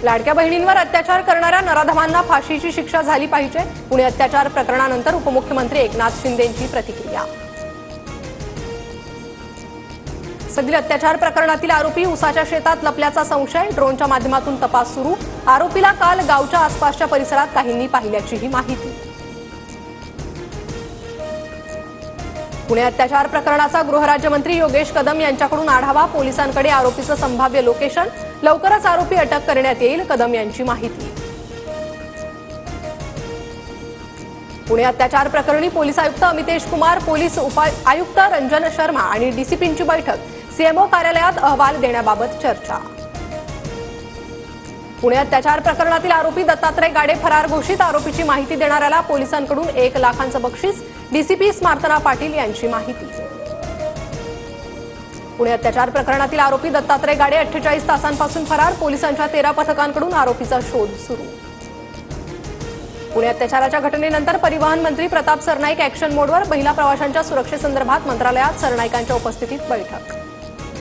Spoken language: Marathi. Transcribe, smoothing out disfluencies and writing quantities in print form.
लाडक्या बहिणींवर अत्याचार करणाऱ्या नराधमांना फाशीची शिक्षा झाली पाहिजे. पुणे अत्याचार प्रकरणानंतर उपमुख्यमंत्री एकनाथ शिंदेंची प्रतिक्रिया. सगळी अत्याचार प्रकरणातील आरोपी उसाच्या शेतात लपल्याचा संशय. ड्रोनच्या माध्यमातून तपास सुरू. आरोपीला काल गावच्या आसपासच्या परिसरात काहींनी पाहिल्याचीही माहिती. पुणे अत्याचार प्रकरणाचा गृहराज्यमंत्री योगेश कदम यांच्याकडून आढावा. पोलिसांकडे आरोपीचं संभाव्य लोकेशन. लवकरच आरोपी अटक करण्यात येईल. कदम यांची माहिती. पुणे अत्याचार प्रकरणी पोलीस आयुक्त अमितेश कुमार, पोलीस आयुक्त रंजन शर्मा आणि डीसीपींची बैठक. सीएमओ कार्यालयात अहवाल देण्याबाबत चर्चा. पुणे अत्याचार प्रकरणातील आरोपी दत्तात्रय गाडे फरार घोषित. आरोपीची माहिती देणाऱ्याला पोलिसांकडून 1 लाखांचं बक्षीस. डीसीपी स्मार्तना पाटील यांची माहिती. पुणे अत्याचार प्रकरणातील आरोपी दत्तात्रय गाडे 48 तासांपासून फरार. पोलिसांच्या 13 पथकांकडून आरोपीचा शोध सुरू. पुणे अत्याचाराच्या घटनेनंतर परिवहन मंत्री प्रताप सरनाईक ॲक्शन मोडवर. महिला प्रवाशांच्या सुरक्षेसंदर्भात मंत्रालयात सरनाईकांच्या उपस्थितीत बैठक.